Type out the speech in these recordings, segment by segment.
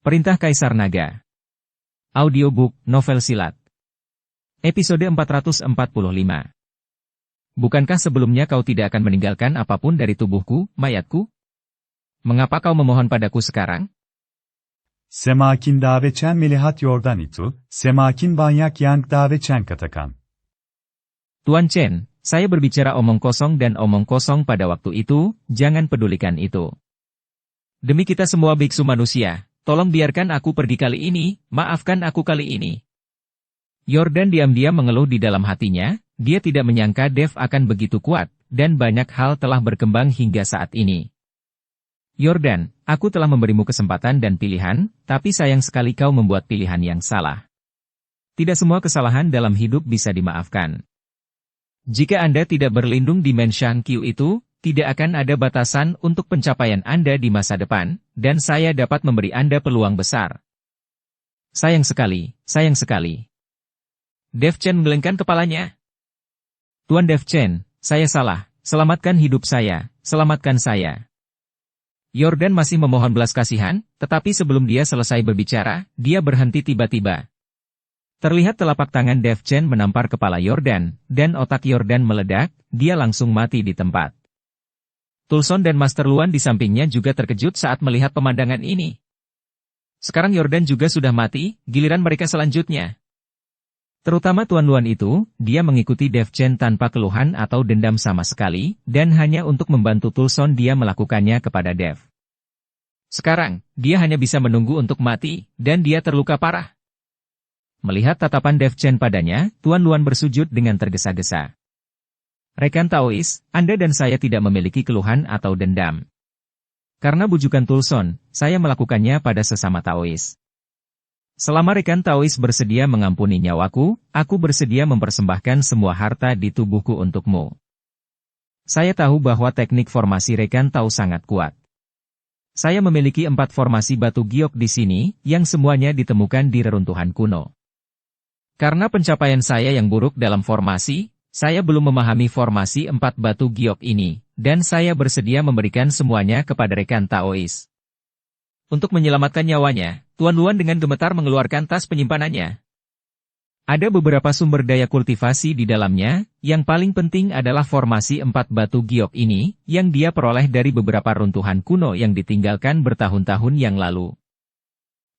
Perintah Kaisar Naga. Audiobook, novel silat. Episode 445. Bukankah sebelumnya kau tidak akan meninggalkan apapun dari tubuhku, mayatku? Mengapa kau memohon padaku sekarang? Semakin daveçen melihat yordan itu, semakin banyak yang daveçen katakan. Tuan Chen, saya berbicara omong kosong dan omong kosong pada waktu itu, jangan pedulikan itu. Demi kita semua biksu manusia, tolong biarkan aku pergi kali ini, maafkan aku kali ini. Yordan diam-diam mengeluh di dalam hatinya, dia tidak menyangka Dev akan begitu kuat, dan banyak hal telah berkembang hingga saat ini. Yordan, aku telah memberimu kesempatan dan pilihan, tapi sayang sekali kau membuat pilihan yang salah. Tidak semua kesalahan dalam hidup bisa dimaafkan. Jika Anda tidak berlindung di Menshan Q itu, tidak akan ada batasan untuk pencapaian Anda di masa depan, dan saya dapat memberi Anda peluang besar. Sayang sekali, sayang sekali. Dev Chen menggelengkan kepalanya. Tuan Dev Chen, saya salah, selamatkan hidup saya, selamatkan saya. Yordan masih memohon belas kasihan, tetapi sebelum dia selesai berbicara, dia berhenti tiba-tiba. Terlihat telapak tangan Dev Chen menampar kepala Yordan, dan otak Yordan meledak, dia langsung mati di tempat. Tulson dan Master Luan di sampingnya juga terkejut saat melihat pemandangan ini. Sekarang Yordan juga sudah mati, giliran mereka selanjutnya. Terutama Tuan Luan itu, dia mengikuti Dev Chen tanpa keluhan atau dendam sama sekali, dan hanya untuk membantu Tulson dia melakukannya kepada Dev. Sekarang, dia hanya bisa menunggu untuk mati, dan dia terluka parah. Melihat tatapan Dev Chen padanya, Tuan Luan bersujud dengan tergesa-gesa. Rekan Taois, Anda dan saya tidak memiliki keluhan atau dendam. Karena bujukan Tulson, saya melakukannya pada sesama Taois. Selama rekan Taois bersedia mengampuni nyawaku, aku bersedia mempersembahkan semua harta di tubuhku untukmu. Saya tahu bahwa teknik formasi rekan Tao sangat kuat. Saya memiliki 4 formasi batu giok di sini, yang semuanya ditemukan di reruntuhan kuno. Karena pencapaian saya yang buruk dalam formasi, saya belum memahami formasi 4 batu giok ini, dan saya bersedia memberikan semuanya kepada rekan Taois. Untuk menyelamatkan nyawanya, Tuan Luan dengan gemetar mengeluarkan tas penyimpanannya. Ada beberapa sumber daya kultivasi di dalamnya, yang paling penting adalah formasi 4 batu giok ini, yang dia peroleh dari beberapa runtuhan kuno yang ditinggalkan bertahun-tahun yang lalu.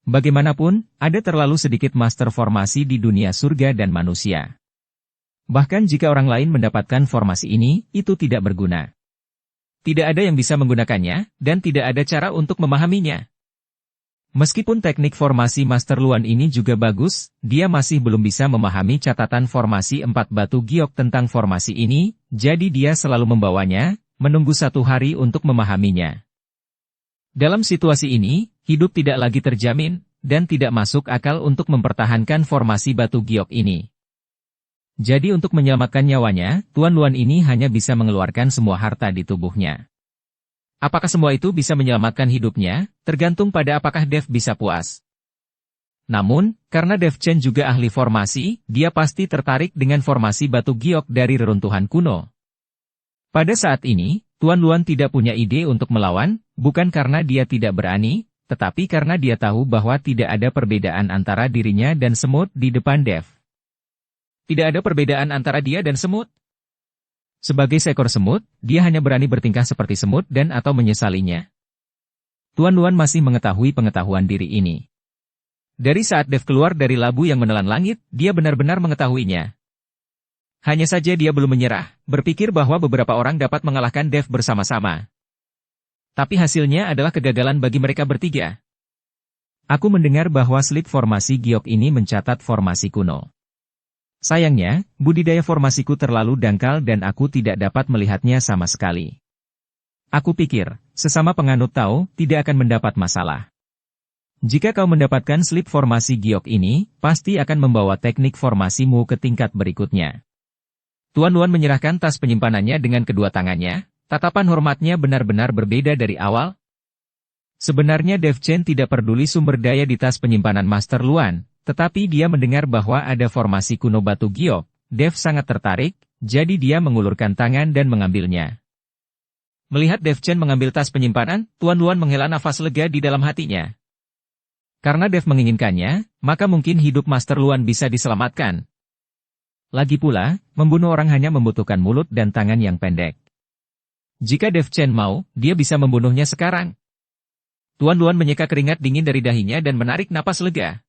Bagaimanapun, ada terlalu sedikit master formasi di dunia surga dan manusia. Bahkan jika orang lain mendapatkan formasi ini, itu tidak berguna. Tidak ada yang bisa menggunakannya, dan tidak ada cara untuk memahaminya. Meskipun teknik formasi Master Luan ini juga bagus, dia masih belum bisa memahami catatan formasi 4 batu giok tentang formasi ini, jadi dia selalu membawanya, menunggu 1 hari untuk memahaminya. Dalam situasi ini, hidup tidak lagi terjamin, dan tidak masuk akal untuk mempertahankan formasi batu giok ini. Jadi untuk menyelamatkan nyawanya, Tuan Luan ini hanya bisa mengeluarkan semua harta di tubuhnya. Apakah semua itu bisa menyelamatkan hidupnya, tergantung pada apakah Dev bisa puas. Namun, karena Dev Chen juga ahli formasi, dia pasti tertarik dengan formasi batu giok dari reruntuhan kuno. Pada saat ini, Tuan Luan tidak punya ide untuk melawan, bukan karena dia tidak berani, tetapi karena dia tahu bahwa tidak ada perbedaan antara dirinya dan semut di depan Dev. Tidak ada perbedaan antara dia dan semut. Sebagai seekor semut, dia hanya berani bertingkah seperti semut dan atau menyesalinya. Tuan Luan masih mengetahui pengetahuan diri ini. Dari saat Dev keluar dari labu yang menelan langit, dia benar-benar mengetahuinya. Hanya saja dia belum menyerah, berpikir bahwa beberapa orang dapat mengalahkan Dev bersama-sama. Tapi hasilnya adalah kegagalan bagi mereka bertiga. Aku mendengar bahwa slip formasi giok ini mencatat formasi kuno. Sayangnya, budidaya formasiku terlalu dangkal dan aku tidak dapat melihatnya sama sekali. Aku pikir, sesama penganut Tao tidak akan mendapat masalah. Jika kau mendapatkan slip formasi giok ini, pasti akan membawa teknik formasimu ke tingkat berikutnya. Tuan Luan menyerahkan tas penyimpanannya dengan kedua tangannya, tatapan hormatnya benar-benar berbeda dari awal. Sebenarnya Dev Chen tidak peduli sumber daya di tas penyimpanan Master Luan, tetapi dia mendengar bahwa ada formasi kuno batu giok. Dev sangat tertarik, jadi dia mengulurkan tangan dan mengambilnya. Melihat Dev Chen mengambil tas penyimpanan, Tuan Luan menghela nafas lega di dalam hatinya. Karena Dev menginginkannya, maka mungkin hidup Master Luan bisa diselamatkan. Lagi pula, membunuh orang hanya membutuhkan mulut dan tangan yang pendek. Jika Dev Chen mau, dia bisa membunuhnya sekarang. Tuan Luan menyeka keringat dingin dari dahinya dan menarik napas lega.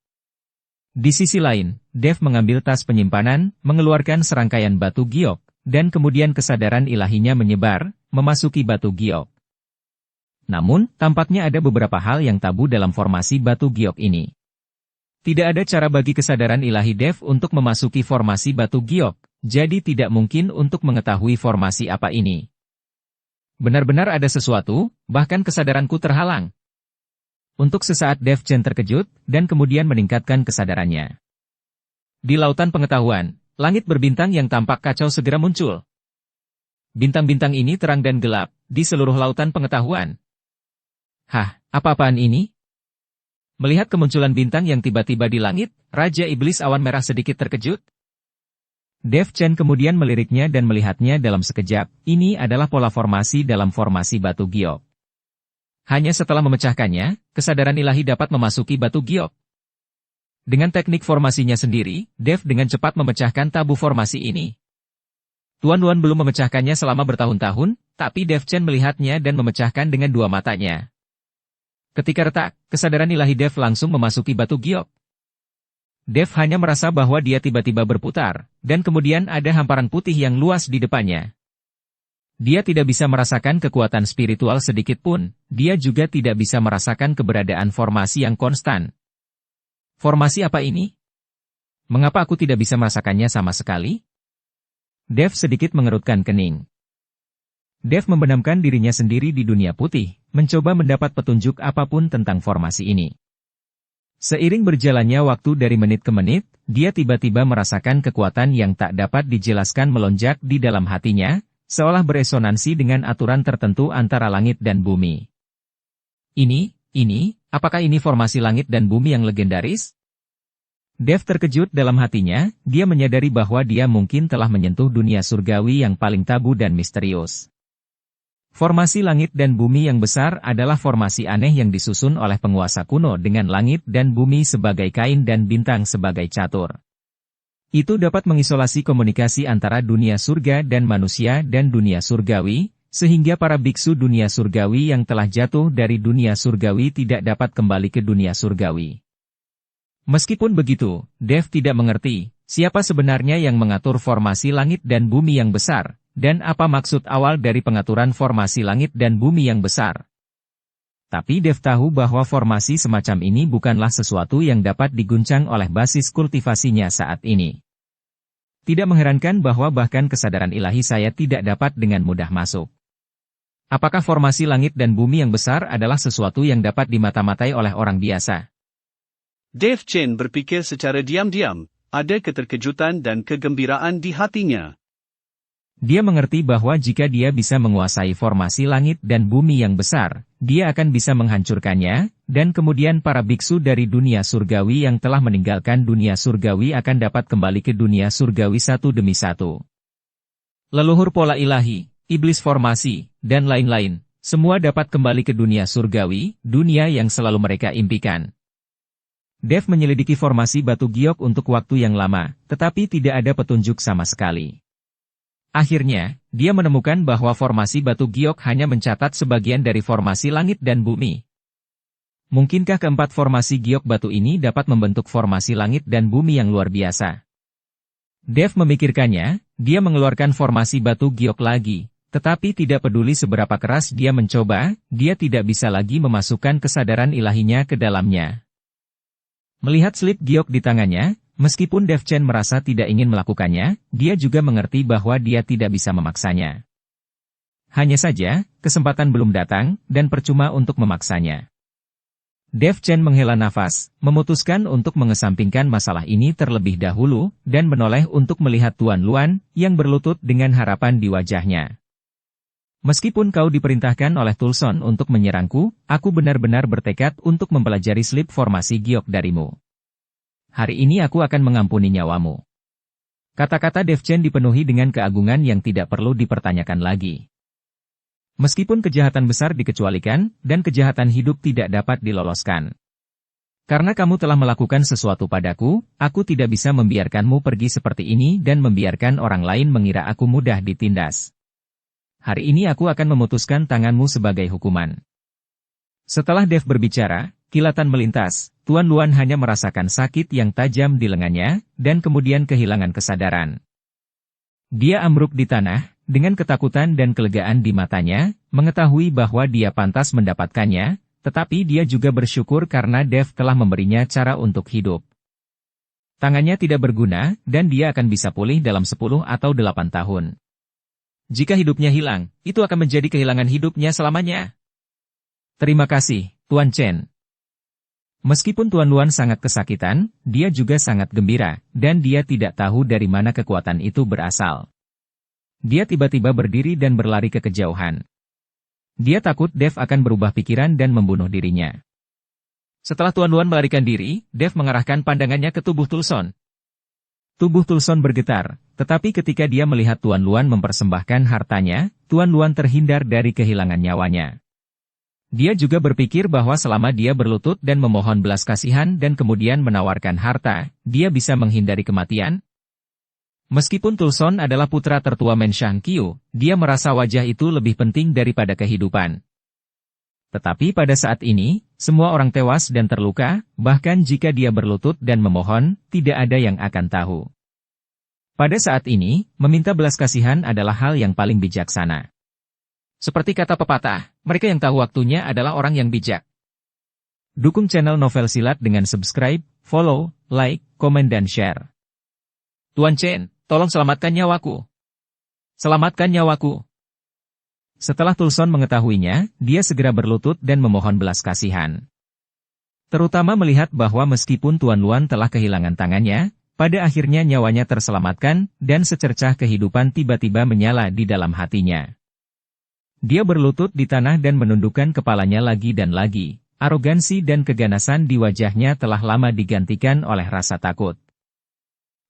Di sisi lain, Dev mengambil tas penyimpanan, mengeluarkan serangkaian batu giok, dan kemudian kesadaran ilahinya menyebar, memasuki batu giok. Namun, tampaknya ada beberapa hal yang tabu dalam formasi batu giok ini. Tidak ada cara bagi kesadaran ilahi Dev untuk memasuki formasi batu giok, jadi tidak mungkin untuk mengetahui formasi apa ini. Benar-benar ada sesuatu, bahkan kesadaranku terhalang. Untuk sesaat Dev Chen terkejut, dan kemudian meningkatkan kesadarannya. Di lautan pengetahuan, langit berbintang yang tampak kacau segera muncul. Bintang-bintang ini terang dan gelap, di seluruh lautan pengetahuan. Hah, apa-apaan ini? Melihat kemunculan bintang yang tiba-tiba di langit, Raja Iblis Awan Merah sedikit terkejut. Dev Chen kemudian meliriknya dan melihatnya dalam sekejap, ini adalah pola formasi dalam formasi batu giok. Hanya setelah memecahkannya, kesadaran ilahi dapat memasuki batu giok. Dengan teknik formasinya sendiri, Dev dengan cepat memecahkan tabu formasi ini. Tuan Luan belum memecahkannya selama bertahun-tahun, tapi Dev Chen melihatnya dan memecahkan dengan dua matanya. Ketika retak, kesadaran ilahi Dev langsung memasuki batu giok. Dev hanya merasa bahwa dia tiba-tiba berputar, dan kemudian ada hamparan putih yang luas di depannya. Dia tidak bisa merasakan kekuatan spiritual sedikit pun, dia juga tidak bisa merasakan keberadaan formasi yang konstan. Formasi apa ini? Mengapa aku tidak bisa merasakannya sama sekali? Dev sedikit mengerutkan kening. Dev membenamkan dirinya sendiri di dunia putih, mencoba mendapat petunjuk apapun tentang formasi ini. Seiring berjalannya waktu dari menit ke menit, dia tiba-tiba merasakan kekuatan yang tak dapat dijelaskan melonjak di dalam hatinya, seolah beresonansi dengan aturan tertentu antara langit dan bumi. Apakah ini formasi langit dan bumi yang legendaris? Dev terkejut dalam hatinya, dia menyadari bahwa dia mungkin telah menyentuh dunia surgawi yang paling tabu dan misterius. Formasi langit dan bumi yang besar adalah formasi aneh yang disusun oleh penguasa kuno dengan langit dan bumi sebagai kain dan bintang sebagai catur. Itu dapat mengisolasi komunikasi antara dunia surga dan manusia dan dunia surgawi, sehingga para biksu dunia surgawi yang telah jatuh dari dunia surgawi tidak dapat kembali ke dunia surgawi. Meskipun begitu, Dev tidak mengerti, siapa sebenarnya yang mengatur formasi langit dan bumi yang besar, dan apa maksud awal dari pengaturan formasi langit dan bumi yang besar. Tapi Dev tahu bahwa formasi semacam ini bukanlah sesuatu yang dapat diguncang oleh basis kultivasinya saat ini. Tidak mengherankan bahwa bahkan kesadaran ilahi saya tidak dapat dengan mudah masuk. Apakah formasi langit dan bumi yang besar adalah sesuatu yang dapat dimata-matai oleh orang biasa? Dev Chen berpikir secara diam-diam, ada keterkejutan dan kegembiraan di hatinya. Dia mengerti bahwa jika dia bisa menguasai formasi langit dan bumi yang besar, dia akan bisa menghancurkannya, dan kemudian para biksu dari dunia surgawi yang telah meninggalkan dunia surgawi akan dapat kembali ke dunia surgawi satu demi satu. Leluhur pola ilahi, iblis formasi, dan lain-lain, semua dapat kembali ke dunia surgawi, dunia yang selalu mereka impikan. Dev menyelidiki formasi batu giok untuk waktu yang lama, tetapi tidak ada petunjuk sama sekali. Akhirnya, dia menemukan bahwa formasi batu giok hanya mencatat sebagian dari formasi langit dan bumi. Mungkinkah keempat formasi giok batu ini dapat membentuk formasi langit dan bumi yang luar biasa? Dev memikirkannya, dia mengeluarkan formasi batu giok lagi, tetapi tidak peduli seberapa keras dia mencoba, dia tidak bisa lagi memasukkan kesadaran ilahinya ke dalamnya. Melihat slip giok di tangannya, meskipun Dev Chen merasa tidak ingin melakukannya, dia juga mengerti bahwa dia tidak bisa memaksanya. Hanya saja, kesempatan belum datang, dan percuma untuk memaksanya. Dev Chen menghela nafas, memutuskan untuk mengesampingkan masalah ini terlebih dahulu, dan menoleh untuk melihat Tuan Luan, yang berlutut dengan harapan di wajahnya. Meskipun kau diperintahkan oleh Tulson untuk menyerangku, aku benar-benar bertekad untuk mempelajari slip formasi giok darimu. Hari ini aku akan mengampuni nyawamu. Kata-kata Dev Chen dipenuhi dengan keagungan yang tidak perlu dipertanyakan lagi. Meskipun kejahatan besar dikecualikan, dan kejahatan hidup tidak dapat diloloskan. Karena kamu telah melakukan sesuatu padaku, aku tidak bisa membiarkanmu pergi seperti ini dan membiarkan orang lain mengira aku mudah ditindas. Hari ini aku akan memutuskan tanganmu sebagai hukuman. Setelah Dev berbicara, kilatan melintas, Tuan Luan hanya merasakan sakit yang tajam di lengannya, dan kemudian kehilangan kesadaran. Dia ambruk di tanah, dengan ketakutan dan kelegaan di matanya, mengetahui bahwa dia pantas mendapatkannya, tetapi dia juga bersyukur karena Dev telah memberinya cara untuk hidup. Tangannya tidak berguna, dan dia akan bisa pulih dalam 10 atau 8 tahun. Jika hidupnya hilang, itu akan menjadi kehilangan hidupnya selamanya. Terima kasih, Tuan Chen. Meskipun Tuan Luan sangat kesakitan, dia juga sangat gembira, dan dia tidak tahu dari mana kekuatan itu berasal. Dia tiba-tiba berdiri dan berlari ke kejauhan. Dia takut Dev akan berubah pikiran dan membunuh dirinya. Setelah Tuan Luan melarikan diri, Dev mengarahkan pandangannya ke tubuh Tulson. Tubuh Tulson bergetar, tetapi ketika dia melihat Tuan Luan mempersembahkan hartanya, Tuan Luan terhindar dari kehilangan nyawanya. Dia juga berpikir bahwa selama dia berlutut dan memohon belas kasihan dan kemudian menawarkan harta, dia bisa menghindari kematian. Meskipun Tulson adalah putra tertua Men Shangqiu, dia merasa wajah itu lebih penting daripada kehidupan. Tetapi pada saat ini, semua orang tewas dan terluka, bahkan jika dia berlutut dan memohon, tidak ada yang akan tahu. Pada saat ini, meminta belas kasihan adalah hal yang paling bijaksana. Seperti kata pepatah, mereka yang tahu waktunya adalah orang yang bijak. Dukung channel Novel Silat dengan subscribe, follow, like, komen dan share. Tuan Chen, tolong selamatkan nyawaku. Selamatkan nyawaku. Setelah Tulson mengetahuinya, dia segera berlutut dan memohon belas kasihan. Terutama melihat bahwa meskipun Tuan Luan telah kehilangan tangannya, pada akhirnya nyawanya terselamatkan, dan secercah kehidupan tiba-tiba menyala di dalam hatinya. Dia berlutut di tanah dan menundukkan kepalanya lagi dan lagi. Arogansi dan keganasan di wajahnya telah lama digantikan oleh rasa takut.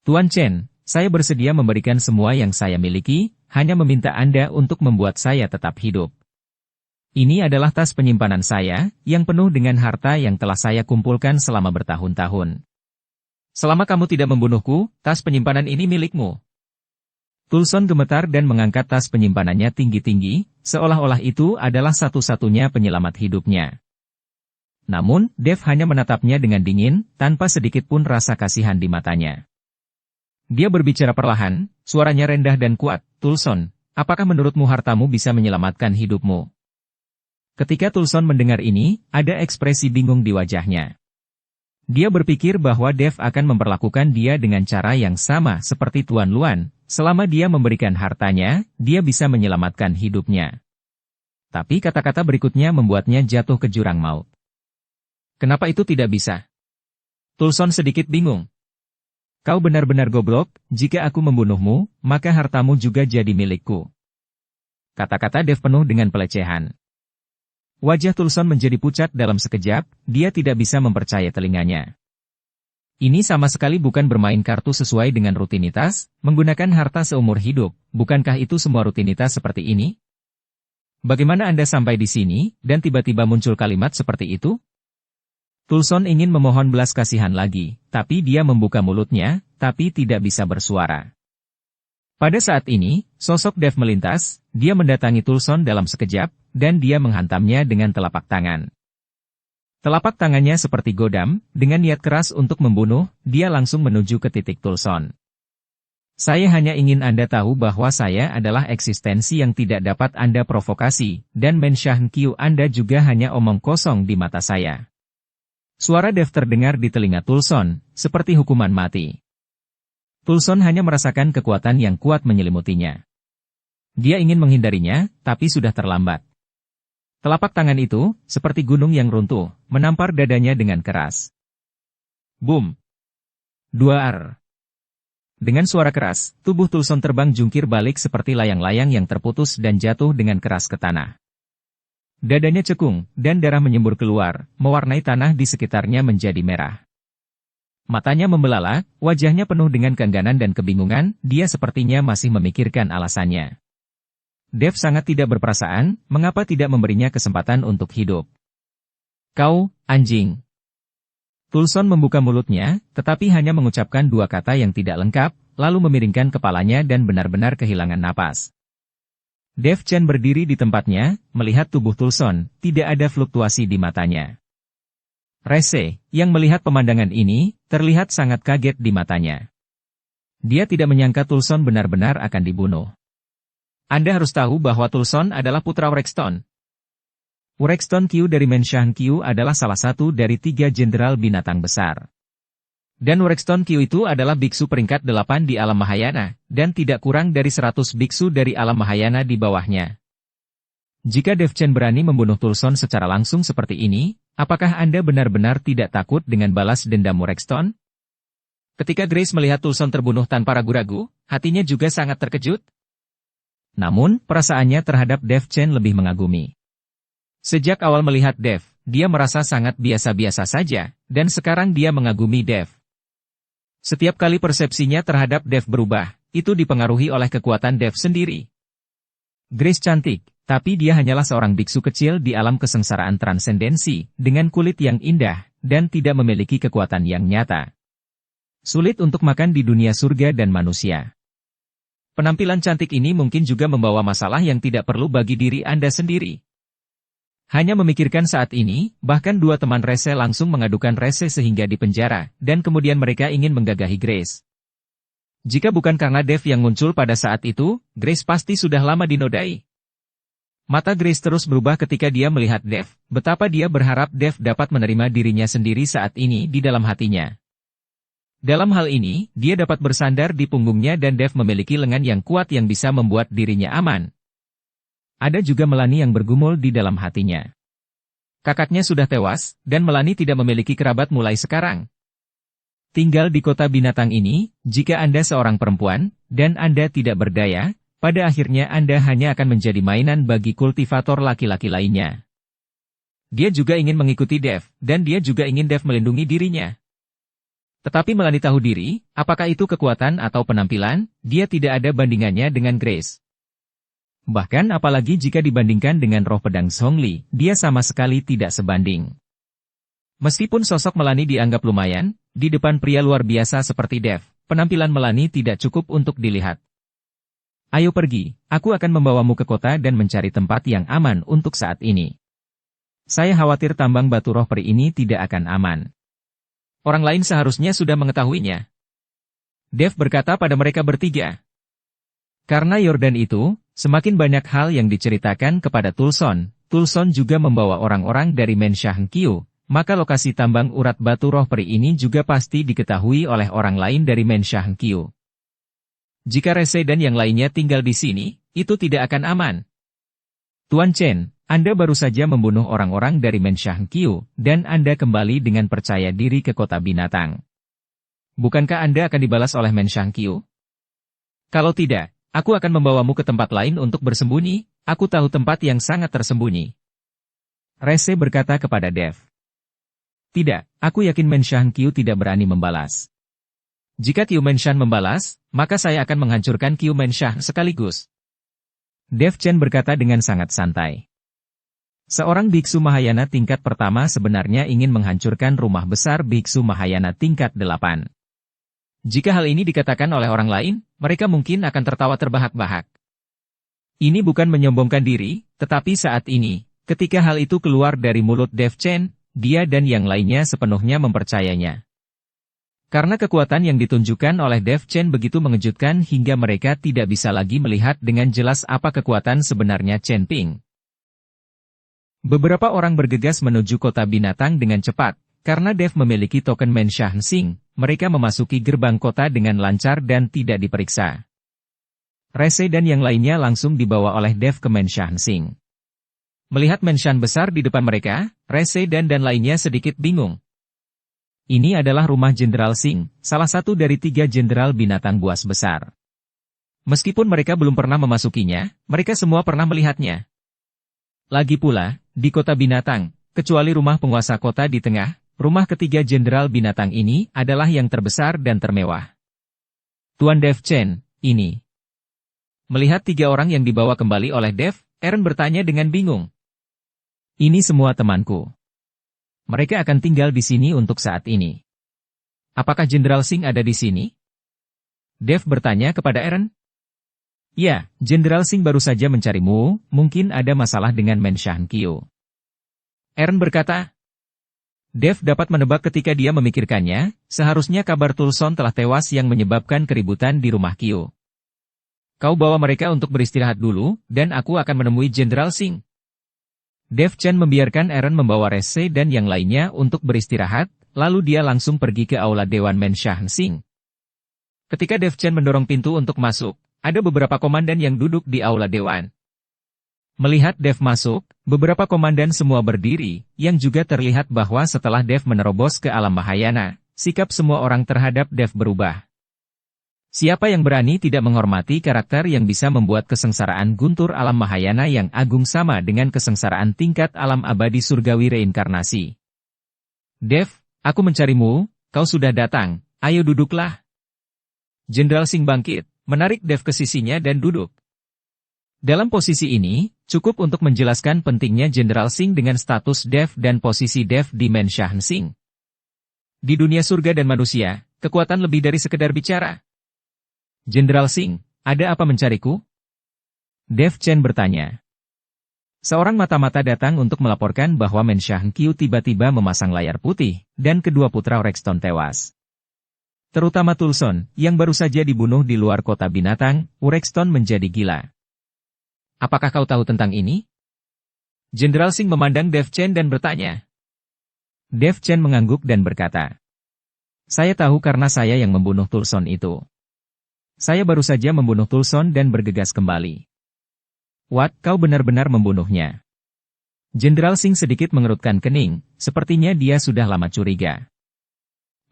Tuan Chen, saya bersedia memberikan semua yang saya miliki, hanya meminta Anda untuk membuat saya tetap hidup. Ini adalah tas penyimpanan saya, yang penuh dengan harta yang telah saya kumpulkan selama bertahun-tahun. Selama kamu tidak membunuhku, tas penyimpanan ini milikmu. Tulson gemetar dan mengangkat tas penyimpanannya tinggi-tinggi, seolah-olah itu adalah satu-satunya penyelamat hidupnya. Namun, Dev hanya menatapnya dengan dingin, tanpa sedikit pun rasa kasihan di matanya. Dia berbicara perlahan, suaranya rendah dan kuat, Tulson, apakah menurutmu hartamu bisa menyelamatkan hidupmu? Ketika Tulson mendengar ini, ada ekspresi bingung di wajahnya. Dia berpikir bahwa Dev akan memperlakukan dia dengan cara yang sama seperti Tuan Luan, selama dia memberikan hartanya, dia bisa menyelamatkan hidupnya. Tapi kata-kata berikutnya membuatnya jatuh ke jurang maut. Kenapa itu tidak bisa? Tulson sedikit bingung. Kau benar-benar goblok, jika aku membunuhmu, maka hartamu juga jadi milikku. Kata-kata Dev penuh dengan pelecehan. Wajah Tulson menjadi pucat dalam sekejap, dia tidak bisa mempercayai telinganya. Ini sama sekali bukan bermain kartu sesuai dengan rutinitas, menggunakan harta seumur hidup, bukankah itu semua rutinitas seperti ini? Bagaimana Anda sampai di sini, dan tiba-tiba muncul kalimat seperti itu? Tulson ingin memohon belas kasihan lagi, tapi dia membuka mulutnya, tapi tidak bisa bersuara. Pada saat ini, sosok Dev melintas, dia mendatangi Tulson dalam sekejap, dan dia menghantamnya dengan telapak tangan. Telapak tangannya seperti godam, dengan niat keras untuk membunuh, dia langsung menuju ke titik Tulson. Saya hanya ingin Anda tahu bahwa saya adalah eksistensi yang tidak dapat Anda provokasi, dan Men Shangqiu Anda juga hanya omong kosong di mata saya. Suara Dev terdengar di telinga Tulson, seperti hukuman mati. Tulson hanya merasakan kekuatan yang kuat menyelimutinya. Dia ingin menghindarinya, tapi sudah terlambat. Telapak tangan itu, seperti gunung yang runtuh, menampar dadanya dengan keras. Boom! Duar! Dengan suara keras, tubuh Tulson terbang jungkir balik seperti layang-layang yang terputus dan jatuh dengan keras ke tanah. Dadanya cekung, dan darah menyembur keluar, mewarnai tanah di sekitarnya menjadi merah. Matanya membelalak, wajahnya penuh dengan keengganan dan kebingungan, dia sepertinya masih memikirkan alasannya. Dev sangat tidak berperasaan, mengapa tidak memberinya kesempatan untuk hidup? Kau, anjing! Tulson membuka mulutnya, tetapi hanya mengucapkan dua kata yang tidak lengkap, lalu memiringkan kepalanya dan benar-benar kehilangan napas. Dev Chen berdiri di tempatnya, melihat tubuh Tulson, tidak ada fluktuasi di matanya. Rese, yang melihat pemandangan ini, terlihat sangat kaget di matanya. Dia tidak menyangka Tulson benar-benar akan dibunuh. Anda harus tahu bahwa Tulson adalah putra Wrexton. Wrexton Qiu dari Menshang Qiu adalah salah satu dari 3 jenderal binatang besar. Dan Wrexton Qiu itu adalah biksu peringkat 8 di alam Mahayana, dan tidak kurang dari 100 biksu dari alam Mahayana di bawahnya. Jika Dev Chen berani membunuh Tulson secara langsung seperti ini, apakah Anda benar-benar tidak takut dengan balas dendam Wrexton? Ketika Grace melihat Tulson terbunuh tanpa ragu-ragu, hatinya juga sangat terkejut. Namun, perasaannya terhadap Dev Chen lebih mengagumi. Sejak awal melihat Dev, dia merasa sangat biasa-biasa saja, dan sekarang dia mengagumi Dev. Setiap kali persepsinya terhadap Dev berubah, itu dipengaruhi oleh kekuatan Dev sendiri. Grace cantik, tapi dia hanyalah seorang biksu kecil di alam kesengsaraan transendensi, dengan kulit yang indah, dan tidak memiliki kekuatan yang nyata. Sulit untuk makan di dunia surga dan manusia. Penampilan cantik ini mungkin juga membawa masalah yang tidak perlu bagi diri Anda sendiri. Hanya memikirkan saat ini, bahkan 2 teman Rese langsung mengadukan Rese sehingga dipenjara, dan kemudian mereka ingin menggagahi Grace. Jika bukan karena Dev yang muncul pada saat itu, Grace pasti sudah lama dinodai. Mata Grace terus berubah ketika dia melihat Dev, betapa dia berharap Dev dapat menerima dirinya sendiri saat ini di dalam hatinya. Dalam hal ini, dia dapat bersandar di punggungnya dan Dev memiliki lengan yang kuat yang bisa membuat dirinya aman. Ada juga Melanie yang bergumul di dalam hatinya. Kakaknya sudah tewas, dan Melanie tidak memiliki kerabat mulai sekarang. Tinggal di kota binatang ini, jika Anda seorang perempuan, dan Anda tidak berdaya, pada akhirnya Anda hanya akan menjadi mainan bagi kultivator laki-laki lainnya. Dia juga ingin mengikuti Dev, dan dia juga ingin Dev melindungi dirinya. Tetapi Melanie tahu diri, apakah itu kekuatan atau penampilan, dia tidak ada bandingannya dengan Grace. Bahkan apalagi jika dibandingkan dengan roh pedang Zhongli, dia sama sekali tidak sebanding. Meskipun sosok Melanie dianggap lumayan, di depan pria luar biasa seperti Dev, penampilan Melanie tidak cukup untuk dilihat. Ayo pergi, aku akan membawamu ke kota dan mencari tempat yang aman untuk saat ini. Saya khawatir tambang batu roh peri ini tidak akan aman. Orang lain seharusnya sudah mengetahuinya. Dev berkata pada mereka bertiga. Karena Yordan itu, semakin banyak hal yang diceritakan kepada Tulson, Tulson juga membawa orang-orang dari Menshang Qiu, maka lokasi tambang urat batu roh peri ini juga pasti diketahui oleh orang lain dari Menshang Qiu. Jika Rese dan yang lainnya tinggal di sini, itu tidak akan aman. Tuan Chen, Anda baru saja membunuh orang-orang dari Menshang Qiu, dan Anda kembali dengan percaya diri ke kota binatang. Bukankah Anda akan dibalas oleh Menshang Qiu? Kalau tidak, aku akan membawamu ke tempat lain untuk bersembunyi, aku tahu tempat yang sangat tersembunyi. Rese berkata kepada Dev. Tidak, aku yakin Menshang Qiu tidak berani membalas. Jika Qiu Menshang membalas, maka saya akan menghancurkan Qiu Menshang sekaligus. Dev Chen berkata dengan sangat santai. Seorang biksu Mahayana tingkat pertama sebenarnya ingin menghancurkan rumah besar biksu Mahayana tingkat 8. Jika hal ini dikatakan oleh orang lain, mereka mungkin akan tertawa terbahak-bahak. Ini bukan menyombongkan diri, tetapi saat ini, ketika hal itu keluar dari mulut Dev Chen, dia dan yang lainnya sepenuhnya mempercayainya. Karena kekuatan yang ditunjukkan oleh Dev Chen begitu mengejutkan hingga mereka tidak bisa lagi melihat dengan jelas apa kekuatan sebenarnya Chen Ping. Beberapa orang bergegas menuju kota binatang dengan cepat, karena Dev memiliki token Menshang Xing, mereka memasuki gerbang kota dengan lancar dan tidak diperiksa. Rese dan yang lainnya langsung dibawa oleh Dev ke Menshang Xing. Melihat Menshang besar di depan mereka, Rese dan lainnya sedikit bingung. Ini adalah rumah Jenderal Xing, salah satu dari 3 jenderal binatang buas besar. Meskipun mereka belum pernah memasukinya, mereka semua pernah melihatnya. Lagi pula, di kota binatang, kecuali rumah penguasa kota di tengah, rumah ketiga jenderal binatang ini adalah yang terbesar dan termewah. Tuan Dev Chen, ini. Melihat 3 orang yang dibawa kembali oleh Dev, Eren bertanya dengan bingung. Ini semua temanku. Mereka akan tinggal di sini untuk saat ini. Apakah Jenderal Singh ada di sini? Dev bertanya kepada Eren. Ya, Jenderal Singh baru saja mencarimu, mungkin ada masalah dengan Menshankyu. Eren berkata. Dev dapat menebak ketika dia memikirkannya, seharusnya kabar Tulson telah tewas yang menyebabkan keributan di rumah Kyo. Kau bawa mereka untuk beristirahat dulu, dan aku akan menemui Jenderal Singh. Dev Chen membiarkan Eren membawa Rese dan yang lainnya untuk beristirahat, lalu dia langsung pergi ke aula Dewan Menshansing. Ketika Dev Chen mendorong pintu untuk masuk, ada beberapa komandan yang duduk di aula Dewan. Melihat Dev masuk, beberapa komandan semua berdiri, yang juga terlihat bahwa setelah Dev menerobos ke alam Mahayana, sikap semua orang terhadap Dev berubah. Siapa yang berani tidak menghormati karakter yang bisa membuat kesengsaraan guntur alam Mahayana yang agung sama dengan kesengsaraan tingkat alam abadi surgawi reinkarnasi? Dev, aku mencarimu, kau sudah datang, ayo duduklah. Jenderal Singh bangkit, menarik Dev ke sisinya dan duduk. Dalam posisi ini, cukup untuk menjelaskan pentingnya Jenderal Singh dengan status Dev dan posisi Dev di Menshansing. Di dunia surga dan manusia, kekuatan lebih dari sekedar bicara. Jenderal Singh, ada apa mencariku? Dev Chen bertanya. Seorang mata-mata datang untuk melaporkan bahwa Menshankyu tiba-tiba memasang layar putih, dan kedua putra Rexton tewas. Terutama Tulson, yang baru saja dibunuh di luar kota binatang, Rexton menjadi gila. Apakah kau tahu tentang ini? Jenderal Singh memandang Dev Chen dan bertanya. Dev Chen mengangguk dan berkata. Saya tahu karena saya yang membunuh Tulson itu. Saya baru saja membunuh Tulson dan bergegas kembali. What, kau benar-benar membunuhnya? Jenderal Singh sedikit mengerutkan kening, sepertinya dia sudah lama curiga.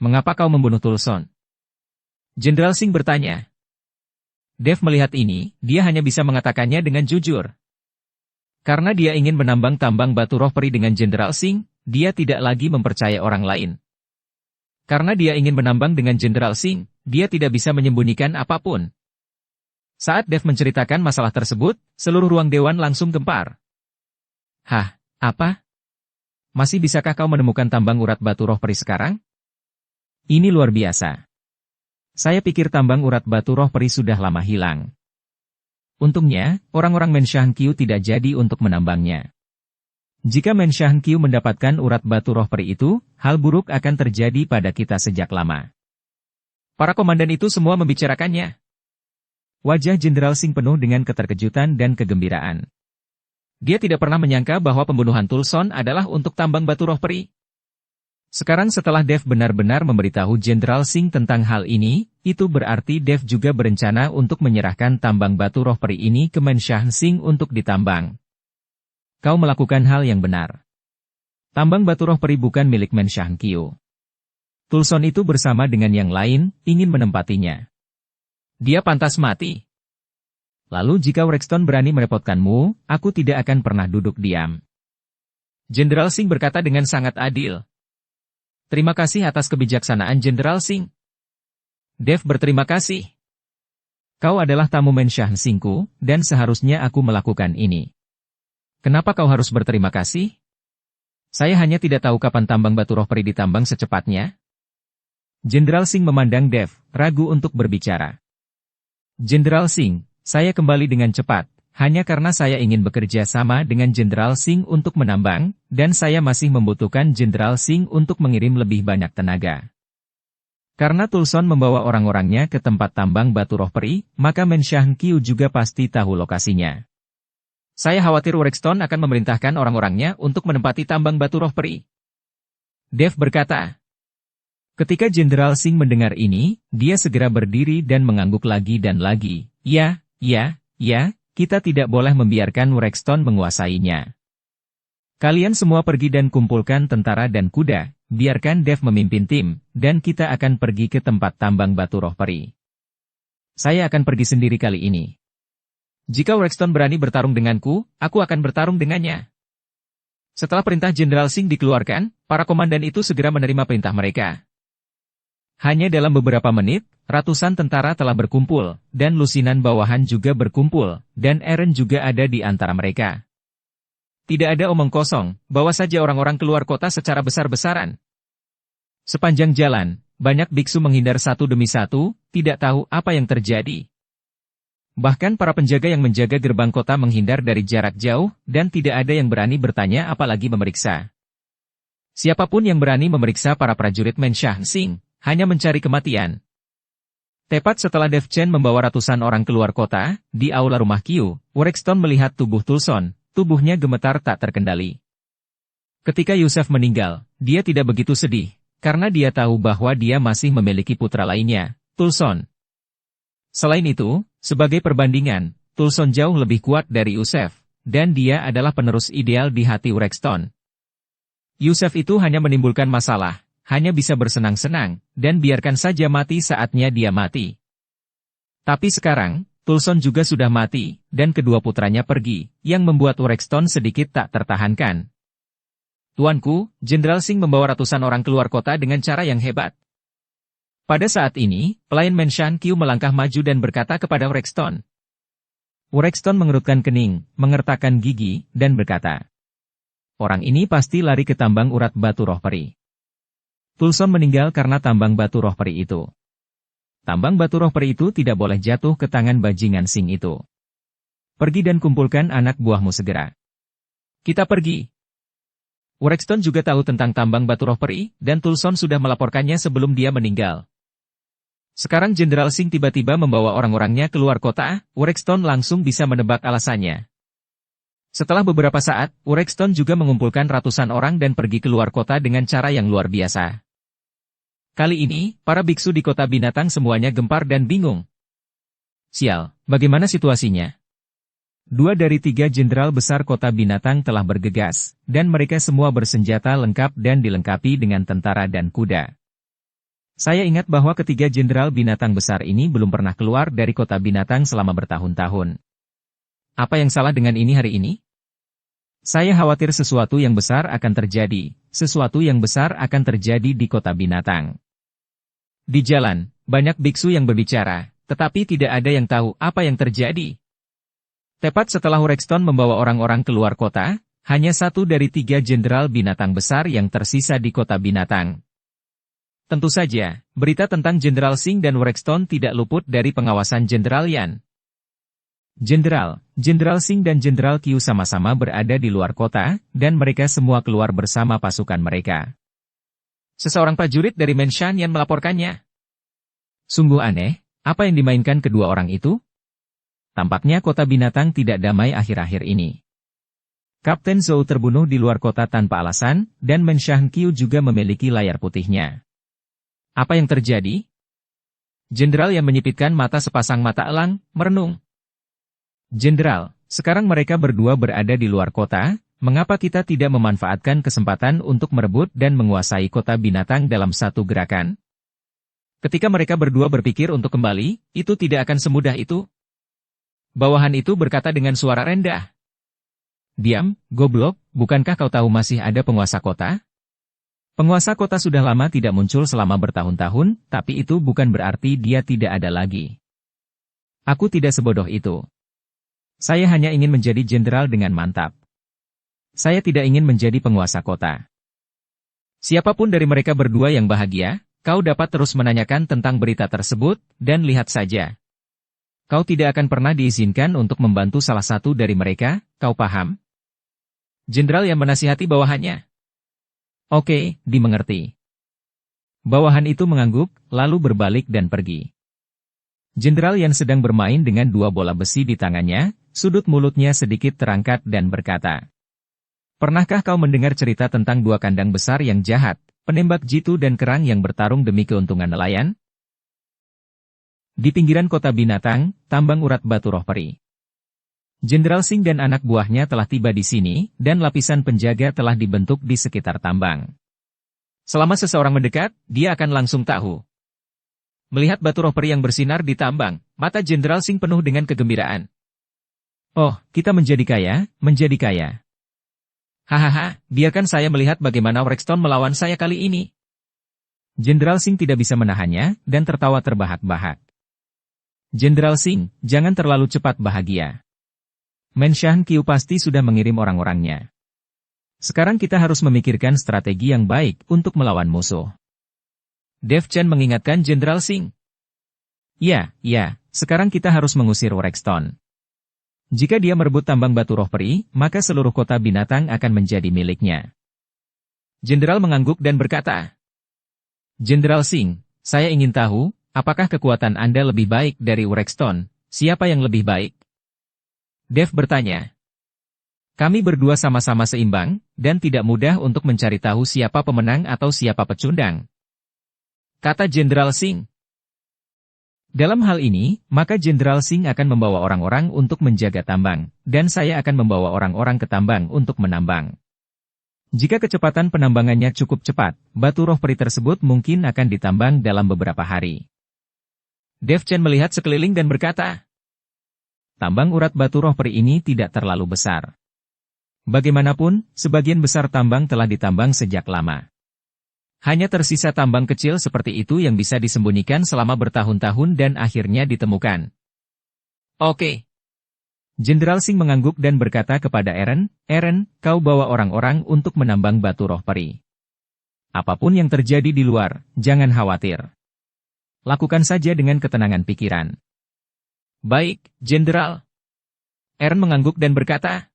Mengapa kau membunuh Tulson? Jenderal Singh bertanya. Dev melihat ini, dia hanya bisa mengatakannya dengan jujur. Karena dia ingin menambang tambang batu roh peri dengan Jenderal Singh, dia tidak lagi mempercayai orang lain. Karena dia ingin menambang dengan Jenderal Singh, dia tidak bisa menyembunyikan apapun. Saat Dev menceritakan masalah tersebut, seluruh ruang dewan langsung gempar. Hah, apa? Masih bisakah kau menemukan tambang urat batu roh peri sekarang? Ini luar biasa. Saya pikir tambang urat batu roh peri sudah lama hilang. Untungnya, orang-orang Menshankyu tidak jadi untuk menambangnya. Jika Menshankyu mendapatkan urat batu roh peri itu, hal buruk akan terjadi pada kita sejak lama. Para komandan itu semua membicarakannya. Wajah Jenderal Singh penuh dengan keterkejutan dan kegembiraan. Dia tidak pernah menyangka bahwa pembunuhan Tulson adalah untuk tambang batu roh peri. Sekarang setelah Dev benar-benar memberitahu Jenderal Singh tentang hal ini, itu berarti Dev juga berencana untuk menyerahkan tambang batu roh peri ini ke Menshansing untuk ditambang. Kau melakukan hal yang benar. Tambang batu roh peri bukan milik Menshankyu. Tulson itu bersama dengan yang lain, ingin menempatinya. Dia pantas mati. Lalu jika Rexton berani merepotkanmu, aku tidak akan pernah duduk diam. Jenderal Singh berkata dengan sangat adil. Terima kasih atas kebijaksanaan Jenderal Singh. Dev berterima kasih. Kau adalah tamu Menshansingku, dan seharusnya aku melakukan ini. Kenapa kau harus berterima kasih? Saya hanya tidak tahu kapan tambang batu roh peri ditambang secepatnya. Jenderal Singh memandang Dev, ragu untuk berbicara. Jenderal Singh, saya kembali dengan cepat, hanya karena saya ingin bekerja sama dengan Jenderal Singh untuk menambang, dan saya masih membutuhkan Jenderal Singh untuk mengirim lebih banyak tenaga. Karena Tulson membawa orang-orangnya ke tempat tambang batu roh peri, maka Menshankyu juga pasti tahu lokasinya. Saya khawatir Rexton akan memerintahkan orang-orangnya untuk menempati tambang batu roh peri. Dev berkata. Ketika Jenderal Singh mendengar ini, dia segera berdiri dan mengangguk lagi dan lagi. Ya, kita tidak boleh membiarkan Rexton menguasainya. Kalian semua pergi dan kumpulkan tentara dan kuda, biarkan Dev memimpin tim, dan kita akan pergi ke tempat tambang batu roh peri. Saya akan pergi sendiri kali ini. Jika Rexton berani bertarung denganku, aku akan bertarung dengannya. Setelah perintah Jenderal Singh dikeluarkan, para komandan itu segera menerima perintah mereka. Hanya dalam beberapa menit, ratusan tentara telah berkumpul, dan lusinan bawahan juga berkumpul, dan Eren juga ada di antara mereka. Tidak ada omong kosong, bawa saja orang-orang keluar kota secara besar-besaran. Sepanjang jalan, banyak biksu menghindar satu demi satu, tidak tahu apa yang terjadi. Bahkan para penjaga yang menjaga gerbang kota menghindar dari jarak jauh, dan tidak ada yang berani bertanya apalagi memeriksa. Siapapun yang berani memeriksa para prajurit Menshah Singh, hanya mencari kematian. Tepat setelah Dev Chen membawa ratusan orang keluar kota, di aula rumah Qiu, Wrexton melihat tubuh Tulson, tubuhnya gemetar tak terkendali. Ketika Yusef meninggal, dia tidak begitu sedih, karena dia tahu bahwa dia masih memiliki putra lainnya, Tulson. Selain itu, sebagai perbandingan, Tulson jauh lebih kuat dari Yusef, dan dia adalah penerus ideal di hati Wrexton. Yusef itu hanya menimbulkan masalah, hanya bisa bersenang-senang, dan biarkan saja mati saatnya dia mati. Tapi sekarang, Tulson juga sudah mati, dan kedua putranya pergi, yang membuat Wrexton sedikit tak tertahankan. Tuanku, Jenderal Singh membawa ratusan orang keluar kota dengan cara yang hebat. Pada saat ini, pelayan Menshan Qiu melangkah maju dan berkata kepada Wrexton. Wrexton mengerutkan kening, mengertakkan gigi, dan berkata, orang ini pasti lari ke tambang urat batu roh peri. Tulson meninggal karena tambang batu roh peri itu. Tambang batu roh peri itu tidak boleh jatuh ke tangan bajingan Singh itu. Pergi dan kumpulkan anak buahmu segera. Kita pergi. Wrexton juga tahu tentang tambang batu roh peri, dan Tulson sudah melaporkannya sebelum dia meninggal. Sekarang Jenderal Singh tiba-tiba membawa orang-orangnya keluar kota, Wrexton langsung bisa menebak alasannya. Setelah beberapa saat, Wrexton juga mengumpulkan ratusan orang dan pergi keluar kota dengan cara yang luar biasa. Kali ini, para biksu di kota binatang semuanya gempar dan bingung. Sial, bagaimana situasinya? 2 dari 3 jenderal besar kota binatang telah bergegas, dan mereka semua bersenjata lengkap dan dilengkapi dengan tentara dan kuda. Saya ingat bahwa ketiga jenderal binatang besar ini belum pernah keluar dari kota binatang selama bertahun-tahun. Apa yang salah dengan ini hari ini? Saya khawatir sesuatu yang besar akan terjadi, sesuatu yang besar akan terjadi di kota binatang. Di jalan, banyak biksu yang berbicara, tetapi tidak ada yang tahu apa yang terjadi. Tepat setelah Wrexton membawa orang-orang keluar kota, hanya 1 dari 3 jenderal binatang besar yang tersisa di kota binatang. Tentu saja, berita tentang Jenderal Singh dan Wrexton tidak luput dari pengawasan Jenderal Yan. Jenderal Singh dan Jenderal Qiu sama-sama berada di luar kota, dan mereka semua keluar bersama pasukan mereka. Seseorang prajurit dari Menshan Yan melaporkannya. Sungguh aneh, apa yang dimainkan kedua orang itu? Tampaknya kota binatang tidak damai akhir-akhir ini. Kapten Zhou terbunuh di luar kota tanpa alasan, dan Menshan Qiu juga memiliki layar putihnya. Apa yang terjadi? Jenderal yang menyipitkan mata sepasang mata elang, merenung. Jenderal, sekarang mereka berdua berada di luar kota, mengapa kita tidak memanfaatkan kesempatan untuk merebut dan menguasai kota binatang dalam satu gerakan? Ketika mereka berdua berpikir untuk kembali, itu tidak akan semudah itu. Bawahan itu berkata dengan suara rendah. Diam, goblok, bukankah kau tahu masih ada penguasa kota? Penguasa kota sudah lama tidak muncul selama bertahun-tahun, tapi itu bukan berarti dia tidak ada lagi. Aku tidak sebodoh itu. Saya hanya ingin menjadi jenderal dengan mantap. Saya tidak ingin menjadi penguasa kota. Siapapun dari mereka berdua yang bahagia, kau dapat terus menanyakan tentang berita tersebut, dan lihat saja. Kau tidak akan pernah diizinkan untuk membantu salah satu dari mereka, kau paham? Jenderal yang menasihati bawahannya. Oke, dimengerti. Bawahan itu mengangguk, lalu berbalik dan pergi. Jenderal yang sedang bermain dengan 2 bola besi di tangannya, sudut mulutnya sedikit terangkat dan berkata. Pernahkah kau mendengar cerita tentang 2 kandang besar yang jahat, penembak jitu dan kerang yang bertarung demi keuntungan nelayan? Di pinggiran kota binatang, tambang urat batu roh peri. Jenderal Singh dan anak buahnya telah tiba di sini, dan lapisan penjaga telah dibentuk di sekitar tambang. Selama seseorang mendekat, dia akan langsung tahu. Melihat batu roh peri yang bersinar di tambang, mata Jenderal Singh penuh dengan kegembiraan. Oh, kita menjadi kaya, menjadi kaya. Hahaha, biarkan saya melihat bagaimana Wrexton melawan saya kali ini. Jenderal Singh tidak bisa menahannya, dan tertawa terbahak-bahak. Jenderal Singh, jangan terlalu cepat bahagia. Menshan Qiu pasti sudah mengirim orang-orangnya. Sekarang kita harus memikirkan strategi yang baik untuk melawan musuh. Dev Chen mengingatkan Jenderal Singh. Ya, sekarang kita harus mengusir Rexton. Jika dia merebut tambang batu roh peri, maka seluruh kota binatang akan menjadi miliknya. Jenderal mengangguk dan berkata, Jenderal Singh, saya ingin tahu, apakah kekuatan Anda lebih baik dari Rexton? Siapa yang lebih baik? Dev bertanya. Kami berdua sama-sama seimbang, dan tidak mudah untuk mencari tahu siapa pemenang atau siapa pecundang. Kata Jenderal Singh. Dalam hal ini, maka Jenderal Singh akan membawa orang-orang untuk menjaga tambang, dan saya akan membawa orang-orang ke tambang untuk menambang. Jika kecepatan penambangannya cukup cepat, batu roh peri tersebut mungkin akan ditambang dalam beberapa hari. Dev Chen melihat sekeliling dan berkata, tambang urat batu roh peri ini tidak terlalu besar. Bagaimanapun, sebagian besar tambang telah ditambang sejak lama. Hanya tersisa tambang kecil seperti itu yang bisa disembunyikan selama bertahun-tahun dan akhirnya ditemukan. Oke. Jenderal Singh mengangguk dan berkata kepada Eren, kau bawa orang-orang untuk menambang batu roh peri. Apapun yang terjadi di luar, jangan khawatir. Lakukan saja dengan ketenangan pikiran. Baik, Jenderal. Eren mengangguk dan berkata.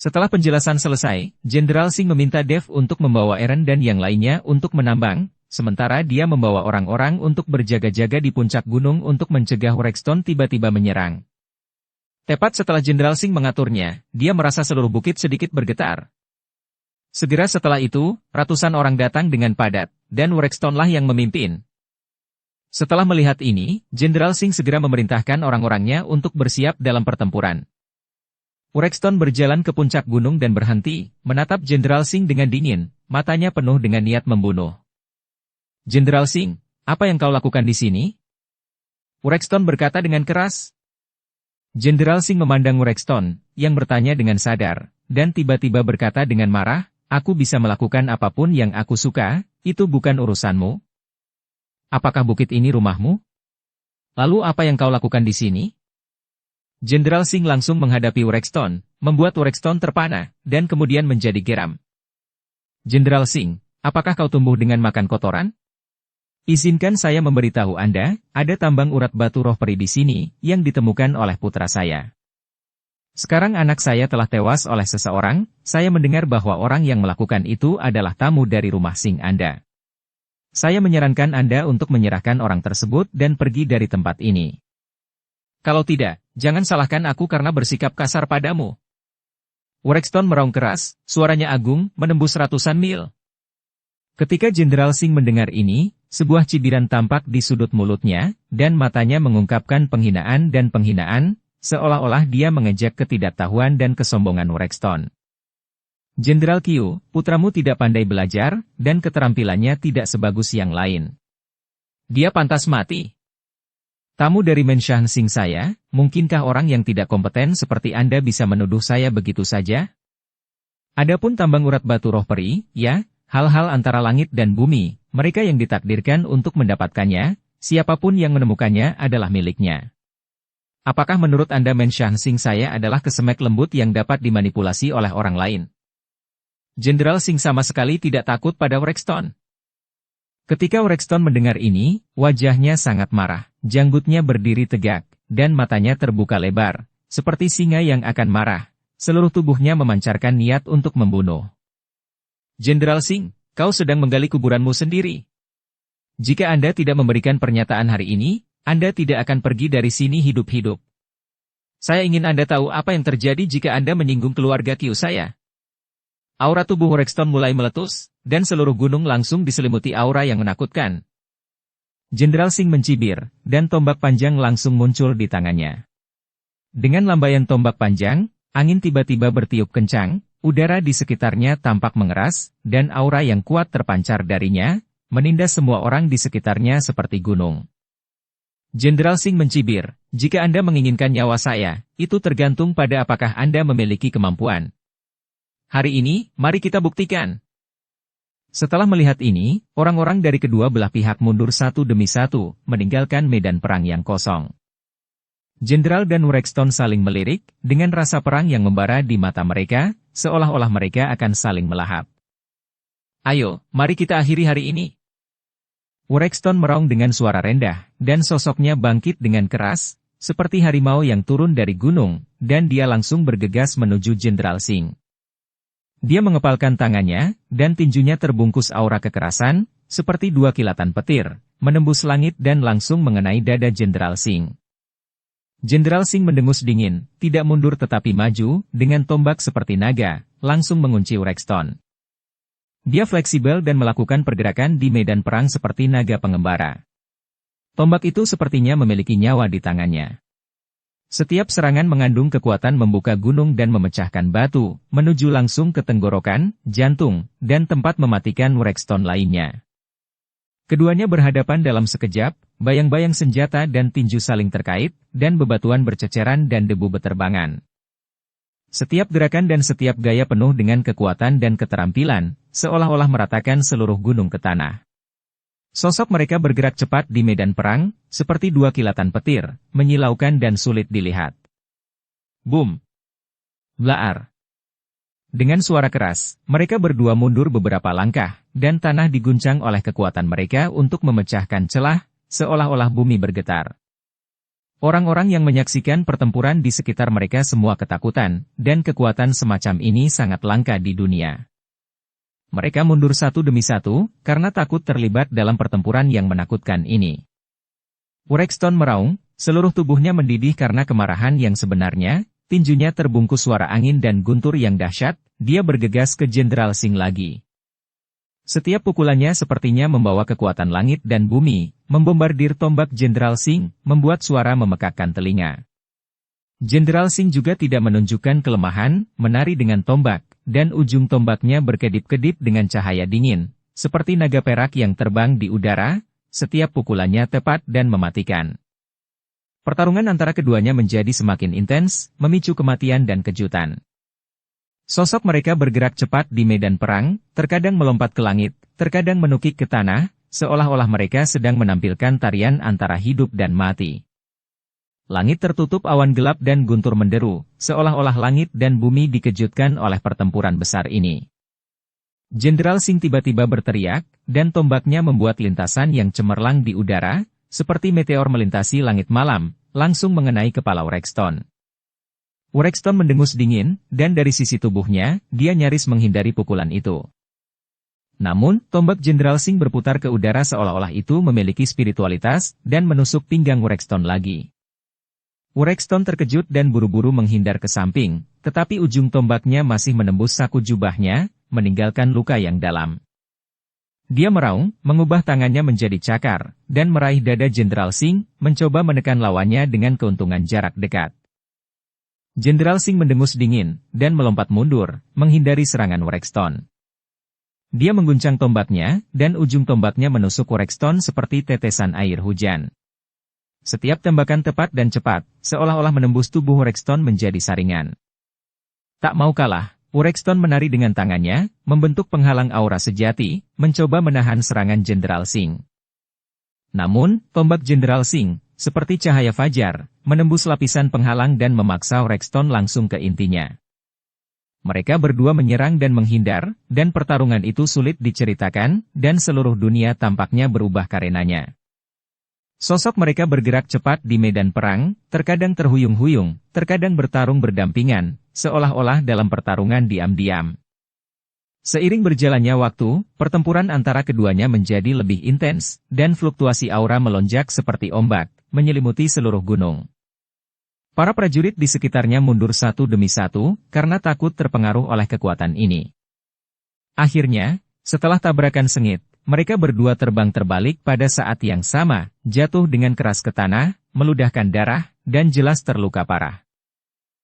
Setelah penjelasan selesai, Jenderal Singh meminta Dev untuk membawa Eren dan yang lainnya untuk menambang, sementara dia membawa orang-orang untuk berjaga-jaga di puncak gunung untuk mencegah Rexton tiba-tiba menyerang. Tepat setelah Jenderal Singh mengaturnya, dia merasa seluruh bukit sedikit bergetar. Segera setelah itu, ratusan orang datang dengan padat, dan Rextonlah yang memimpin. Setelah melihat ini, Jenderal Singh segera memerintahkan orang-orangnya untuk bersiap dalam pertempuran. Rexton berjalan ke puncak gunung dan berhenti, menatap Jenderal Singh dengan dingin, matanya penuh dengan niat membunuh. Jenderal Singh, apa yang kau lakukan di sini? Rexton berkata dengan keras. Jenderal Singh memandang Rexton, yang bertanya dengan sadar, dan tiba-tiba berkata dengan marah, aku bisa melakukan apapun yang aku suka, itu bukan urusanmu. Apakah bukit ini rumahmu? Lalu apa yang kau lakukan di sini? Jenderal Singh langsung menghadapi Rexton, membuat Rexton terpana, dan kemudian menjadi geram. Jenderal Singh, apakah kau tumbuh dengan makan kotoran? Izinkan saya memberitahu Anda, ada tambang urat batu roh peri di sini, yang ditemukan oleh putra saya. Sekarang anak saya telah tewas oleh seseorang, saya mendengar bahwa orang yang melakukan itu adalah tamu dari rumah Singh Anda. Saya menyarankan Anda untuk menyerahkan orang tersebut dan pergi dari tempat ini. Kalau tidak, jangan salahkan aku karena bersikap kasar padamu. Rexton meraung keras, suaranya agung, menembus ratusan mil. Ketika Jenderal Singh mendengar ini, sebuah cibiran tampak di sudut mulutnya, dan matanya mengungkapkan penghinaan dan penghinaan, seolah-olah dia mengejek ketidaktahuan dan kesombongan Rexton. Jenderal Qiu, putramu tidak pandai belajar, dan keterampilannya tidak sebagus yang lain. Dia pantas mati. Tamu dari Menshan Singh saya, mungkinkah orang yang tidak kompeten seperti Anda bisa menuduh saya begitu saja? Adapun tambang urat batu roh peri, ya, hal-hal antara langit dan bumi, mereka yang ditakdirkan untuk mendapatkannya, siapapun yang menemukannya adalah miliknya. Apakah menurut Anda Menshan Singh saya adalah kesemek lembut yang dapat dimanipulasi oleh orang lain? Jenderal Singh sama sekali tidak takut pada Rexton. Ketika Rexton mendengar ini, wajahnya sangat marah, janggutnya berdiri tegak, dan matanya terbuka lebar, seperti singa yang akan marah, seluruh tubuhnya memancarkan niat untuk membunuh. Jenderal Singh, kau sedang menggali kuburanmu sendiri. Jika Anda tidak memberikan pernyataan hari ini, Anda tidak akan pergi dari sini hidup-hidup. Saya ingin Anda tahu apa yang terjadi jika Anda menyinggung keluarga Qiu saya. Aura tubuh Rexton mulai meletus, dan seluruh gunung langsung diselimuti aura yang menakutkan. Jenderal Singh mencibir, dan tombak panjang langsung muncul di tangannya. Dengan lambaian tombak panjang, angin tiba-tiba bertiup kencang, udara di sekitarnya tampak mengeras, dan aura yang kuat terpancar darinya, menindas semua orang di sekitarnya seperti gunung. Jenderal Singh mencibir, jika Anda menginginkan nyawa saya, itu tergantung pada apakah Anda memiliki kemampuan. Hari ini, mari kita buktikan. Setelah melihat ini, orang-orang dari kedua belah pihak mundur satu demi satu, meninggalkan medan perang yang kosong. Jenderal dan Rexton saling melirik, dengan rasa perang yang membara di mata mereka, seolah-olah mereka akan saling melahap. Ayo, mari kita akhiri hari ini. Urexton meraung dengan suara rendah, dan sosoknya bangkit dengan keras, seperti harimau yang turun dari gunung, dan dia langsung bergegas menuju Jenderal Singh. Dia mengepalkan tangannya, dan tinjunya terbungkus aura kekerasan, seperti dua kilatan petir, menembus langit dan langsung mengenai dada Jenderal Singh. Jenderal Singh mendengus dingin, tidak mundur tetapi maju, dengan tombak seperti naga, langsung mengunci Urexton. Dia fleksibel dan melakukan pergerakan di medan perang seperti naga pengembara. Tombak itu sepertinya memiliki nyawa di tangannya. Setiap serangan mengandung kekuatan membuka gunung dan memecahkan batu, menuju langsung ke tenggorokan, jantung, dan tempat mematikan Urexton lainnya. Keduanya berhadapan dalam sekejap, bayang-bayang senjata dan tinju saling terkait, dan bebatuan berceceran dan debu beterbangan. Setiap gerakan dan setiap gaya penuh dengan kekuatan dan keterampilan, seolah-olah meratakan seluruh gunung ke tanah. Sosok mereka bergerak cepat di medan perang, seperti dua kilatan petir, menyilaukan dan sulit dilihat. Boom! Blaar! Dengan suara keras, mereka berdua mundur beberapa langkah, dan tanah diguncang oleh kekuatan mereka untuk memecahkan celah, seolah-olah bumi bergetar. Orang-orang yang menyaksikan pertempuran di sekitar mereka semua ketakutan, dan kekuatan semacam ini sangat langka di dunia. Mereka mundur satu demi satu, karena takut terlibat dalam pertempuran yang menakutkan ini. Urexton meraung, seluruh tubuhnya mendidih karena kemarahan yang sebenarnya, tinjunya terbungkus suara angin dan guntur yang dahsyat, dia bergegas ke Jenderal Singh lagi. Setiap pukulannya sepertinya membawa kekuatan langit dan bumi, membombardir tombak Jenderal Singh, membuat suara memekakkan telinga. Jenderal Singh juga tidak menunjukkan kelemahan, menari dengan tombak, dan ujung tombaknya berkedip-kedip dengan cahaya dingin, seperti naga perak yang terbang di udara, setiap pukulannya tepat dan mematikan. Pertarungan antara keduanya menjadi semakin intens, memicu kematian dan kejutan. Sosok mereka bergerak cepat di medan perang, terkadang melompat ke langit, terkadang menukik ke tanah, seolah-olah mereka sedang menampilkan tarian antara hidup dan mati. Langit tertutup awan gelap dan guntur menderu, seolah-olah langit dan bumi dikejutkan oleh pertempuran besar ini. Jenderal Singh tiba-tiba berteriak, dan tombaknya membuat lintasan yang cemerlang di udara, seperti meteor melintasi langit malam, langsung mengenai kepala Urexton. Urexton mendengus dingin, dan dari sisi tubuhnya, dia nyaris menghindari pukulan itu. Namun, tombak Jenderal Singh berputar ke udara seolah-olah itu memiliki spiritualitas, dan menusuk pinggang Urexton lagi. Urexton terkejut dan buru-buru menghindar ke samping, tetapi ujung tombaknya masih menembus saku jubahnya, meninggalkan luka yang dalam. Dia meraung, mengubah tangannya menjadi cakar, dan meraih dada Jenderal Singh, mencoba menekan lawannya dengan keuntungan jarak dekat. Jenderal Singh mendengus dingin, dan melompat mundur, menghindari serangan Urexton. Dia mengguncang tombaknya, dan ujung tombaknya menusuk Urexton seperti tetesan air hujan. Setiap tembakan tepat dan cepat, seolah-olah menembus tubuh Urexton menjadi saringan. Tak mau kalah, Urexton menari dengan tangannya, membentuk penghalang aura sejati, mencoba menahan serangan Jenderal Singh. Namun, tombak Jenderal Singh, seperti cahaya fajar, menembus lapisan penghalang dan memaksa Urexton langsung ke intinya. Mereka berdua menyerang dan menghindar, dan pertarungan itu sulit diceritakan, dan seluruh dunia tampaknya berubah karenanya. Sosok mereka bergerak cepat di medan perang, terkadang terhuyung-huyung, terkadang bertarung berdampingan, seolah-olah dalam pertarungan diam-diam. Seiring berjalannya waktu, pertempuran antara keduanya menjadi lebih intens, dan fluktuasi aura melonjak seperti ombak, menyelimuti seluruh gunung. Para prajurit di sekitarnya mundur satu demi satu, karena takut terpengaruh oleh kekuatan ini. Akhirnya, setelah tabrakan sengit, mereka berdua terbang terbalik pada saat yang sama, jatuh dengan keras ke tanah, meludahkan darah, dan jelas terluka parah.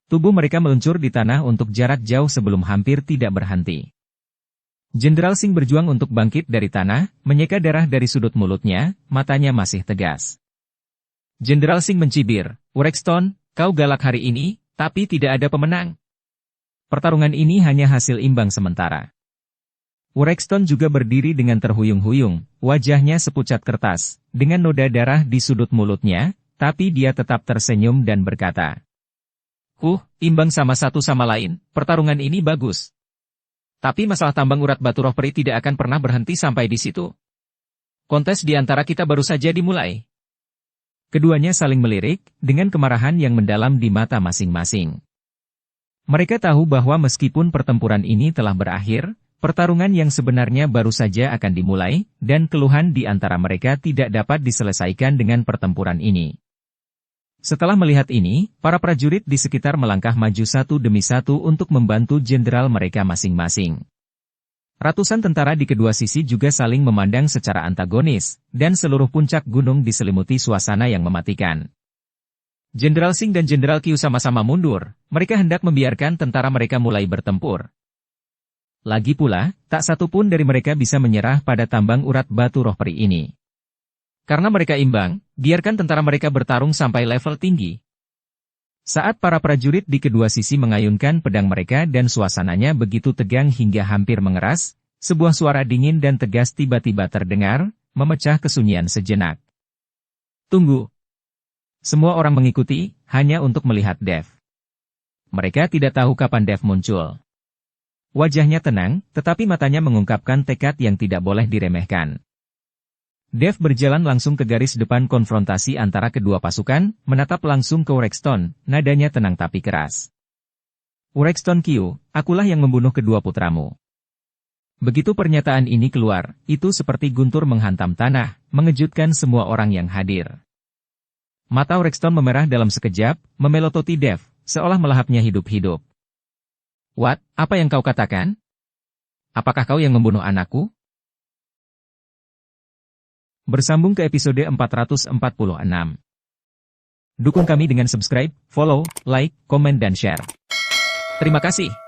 Tubuh mereka meluncur di tanah untuk jarak jauh sebelum hampir tidak berhenti. Jenderal Singh berjuang untuk bangkit dari tanah, menyeka darah dari sudut mulutnya, matanya masih tegas. Jenderal Singh mencibir, "Urexton, kau galak hari ini, tapi tidak ada pemenang. Pertarungan ini hanya hasil imbang sementara." Urexton juga berdiri dengan terhuyung-huyung, wajahnya sepucat kertas, dengan noda darah di sudut mulutnya, tapi dia tetap tersenyum dan berkata, Imbang sama satu sama lain, pertarungan ini bagus. Tapi masalah tambang urat batu roh peri tidak akan pernah berhenti sampai di situ. Kontes di antara kita baru saja dimulai. Keduanya saling melirik, dengan kemarahan yang mendalam di mata masing-masing. Mereka tahu bahwa meskipun pertempuran ini telah berakhir, pertarungan yang sebenarnya baru saja akan dimulai, dan keluhan di antara mereka tidak dapat diselesaikan dengan pertempuran ini. Setelah melihat ini, para prajurit di sekitar melangkah maju satu demi satu untuk membantu jenderal mereka masing-masing. Ratusan tentara di kedua sisi juga saling memandang secara antagonis, dan seluruh puncak gunung diselimuti suasana yang mematikan. Jenderal Singh dan Jenderal Qiu sama-sama mundur, mereka hendak membiarkan tentara mereka mulai bertempur. Lagi pula, tak satu pun dari mereka bisa menyerah pada tambang urat batu roh peri ini. Karena mereka imbang, biarkan tentara mereka bertarung sampai level tinggi. Saat para prajurit di kedua sisi mengayunkan pedang mereka dan suasananya begitu tegang hingga hampir mengeras, sebuah suara dingin dan tegas tiba-tiba terdengar, memecah kesunyian sejenak. Tunggu. Semua orang mengikuti, hanya untuk melihat Dev. Mereka tidak tahu kapan Dev muncul. Wajahnya tenang, tetapi matanya mengungkapkan tekad yang tidak boleh diremehkan. Dev berjalan langsung ke garis depan konfrontasi antara kedua pasukan, menatap langsung ke Urexton, nadanya tenang tapi keras. Urexton Qiu, akulah yang membunuh kedua putramu. Begitu pernyataan ini keluar, itu seperti guntur menghantam tanah, mengejutkan semua orang yang hadir. Mata Urexton memerah dalam sekejap, memelototi Dev, seolah melahapnya hidup-hidup. What, apa yang kau katakan? Apakah kau yang membunuh anakku? Bersambung ke episode 446. Dukung kami dengan subscribe, follow, like, komen dan share. Terima kasih.